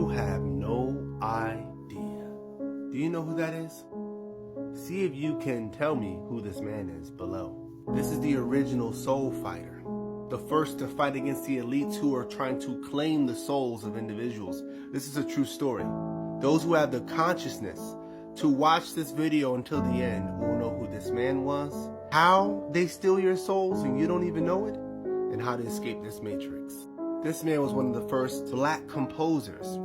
You have no idea. Do you know who that is? See if you can tell me who this man is below. This is the original soul fighter. The first to fight against the elites who are trying to claim the souls of individuals. This is a true story. Those who have the consciousness to watch this video until the end will know who this man was, how they steal your souls and you don't even know it, and how to escape this matrix. This man was one of the first black composers,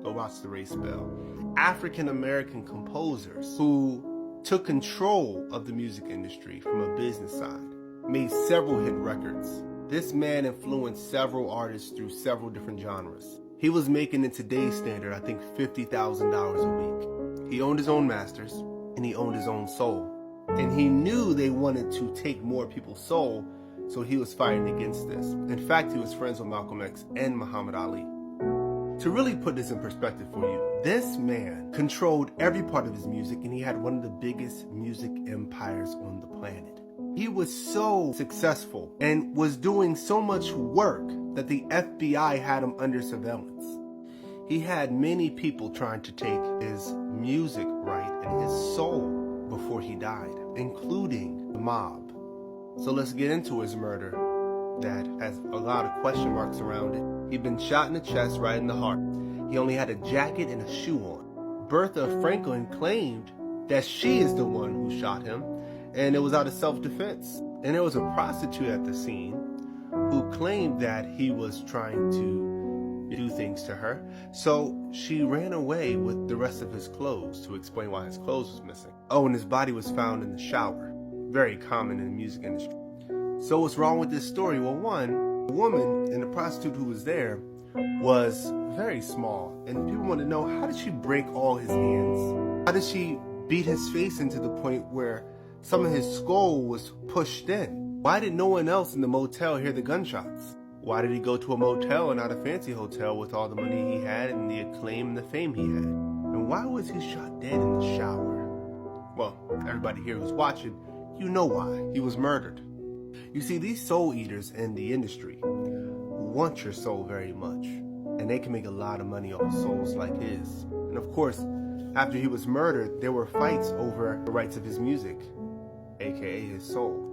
go watch the race spell, African American composers who took control of the music industry from a business side, made several hit records. This man influenced several artists through several different genres. He was making, in today's standard, I think $50,000 a week. He owned his own masters and he owned his own soul. And he knew they wanted to take more people's soul, so he was fighting against this. In fact, he was friends with Malcolm X and Muhammad Ali. To really put this in perspective for you, this man controlled every part of his music and he had one of the biggest music empires on the planet. He was so successful and was doing so much work that the FBI had him under surveillance. He had many people trying to take his music right and his soul before he died, including the mob. So let's get into his murder that has a lot of question marks around it. He'd been shot in the chest, right in the heart. He only had a jacket and a shoe on. Bertha Franklin claimed that she is the one who shot him, and it was out of self-defense. And there was a prostitute at the scene who claimed that he was trying to do things to her. So she ran away with the rest of his clothes to explain why his clothes was missing. Oh, and his body was found in the shower. Very common in the music industry. So what's wrong with this story? Well, one, the woman and the prostitute who was there was very small. And people want to know, how did she break all his hands? How did she beat his face into the point where some of his skull was pushed in? Why did no one else in the motel hear the gunshots? Why did he go to a motel and not a fancy hotel with all the money he had and the acclaim and the fame he had? And why was he shot dead in the shower? Well, everybody here who's watching, you know why. He was murdered. You see, these soul eaters in the industry want your soul very much, and they can make a lot of money off souls like his. And of course, after he was murdered, there were fights over the rights of his music, aka his soul.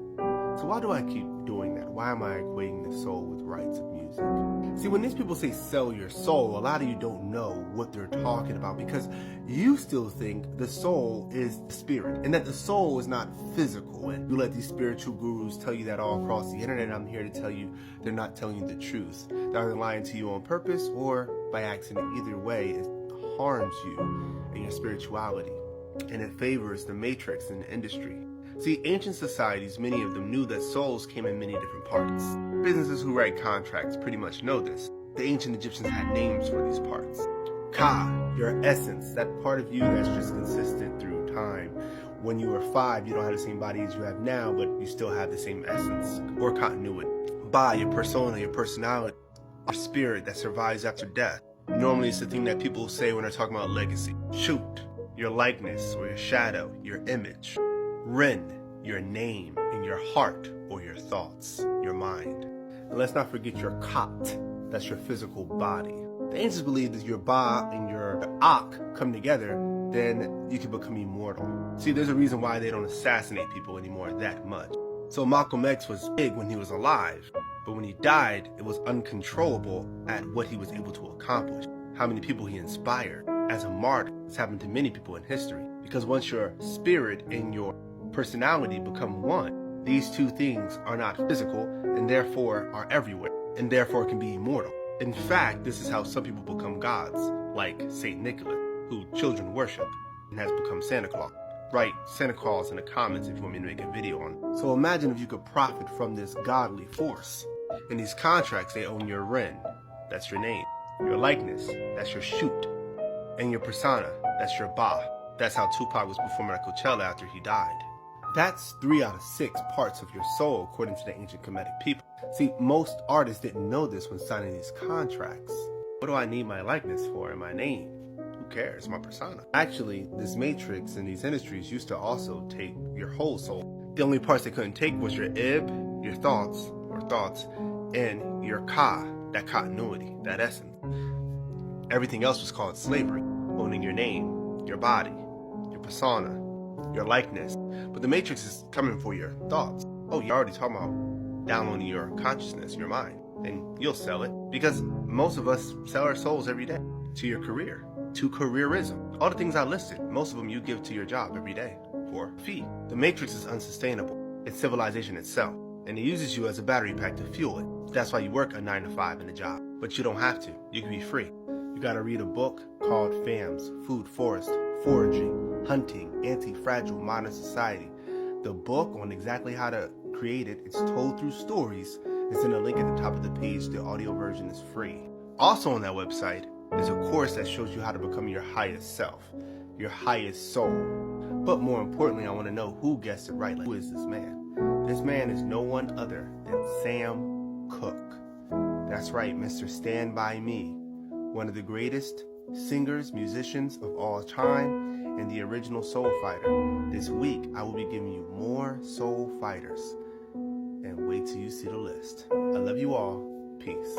So why do I keep doing that? Why am I equating the soul with rights of music? See, when these people say sell your soul, a lot of you don't know what they're talking about because you still think the soul is the spirit and that the soul is not physical. And you let these spiritual gurus tell you that all across the internet. I'm here to tell you they're not telling you the truth. They're either lying to you on purpose or by accident. Either way, it harms you and your spirituality, and it favors the matrix in the industry. See, ancient societies, many of them knew that souls came in many different parts. Businesses who write contracts pretty much know this. The ancient Egyptians had names for these parts. Ka, your essence, that part of you that's just consistent through time. When you were 5, you don't have the same body as you have now, but you still have the same essence or continuity. Ba, your persona, your personality, your spirit that survives after death. Normally it's the thing that people say when they're talking about legacy. Shoot, your likeness or your shadow, your image. Ren, your name, and your heart or your thoughts, your mind. And let's not forget your Khat, that's your physical body. The ancients believed that your Ba and your Ak come together, then you can become immortal. See, there's a reason why they don't assassinate people anymore that much. So Malcolm X was big when he was alive, but when he died, it was uncontrollable at what he was able to accomplish, how many people he inspired. As a martyr, it's happened to many people in history, because once your spirit and your personality become one, these two things are not physical and therefore are everywhere and therefore can be immortal. In fact, this is how some people become gods, like Saint Nicholas, who children worship and has become Santa Claus. Write Santa Claus in the comments if you want me to make a video on it. So imagine if you could profit from this godly force. In these contracts, they own your Ren, that's your name, your likeness, that's your shoot, and your persona, that's your Ba. That's how Tupac was performing at Coachella after he died. That's 3 out of 6 parts of your soul, according to the ancient Kemetic people. See, most artists didn't know this when signing these contracts. What do I need my likeness for and my name? Who cares? My persona. Actually, this matrix in these industries used to also take your whole soul. The only parts they couldn't take was your ib, your thoughts, and your ka, that continuity, that essence. Everything else was called slavery, owning your name, your body, your persona, your likeness. But the Matrix is coming for your thoughts. Oh, you're already talking about downloading your consciousness, your mind, and you'll sell it, because most of us sell our souls every day to your career, to careerism. All the things I listed, most of them you give to your job every day for a fee. The Matrix is unsustainable. It's civilization itself, and it uses you as a battery pack to fuel it. That's why you work a 9 to 5 in a job, but you don't have to. You can be free. You gotta read a book called FAMS, Food, Forest, Foraging, Hunting, Anti-Fragile Modern Society. The book on exactly how to create it, it's told through stories. It's in a link at the top of the page. The audio version is free. Also on that website is a course that shows you how to become your highest self, your highest soul. But more importantly, I want to know who gets it right. Like, who is this man? This man is no one other than Sam Cooke. That's right, Mr. Stand By Me, one of the greatest singers, musicians of all time, and the original soul fighter. This week, I will be giving you more soul fighters. And wait till you see the list. I love you all. Peace.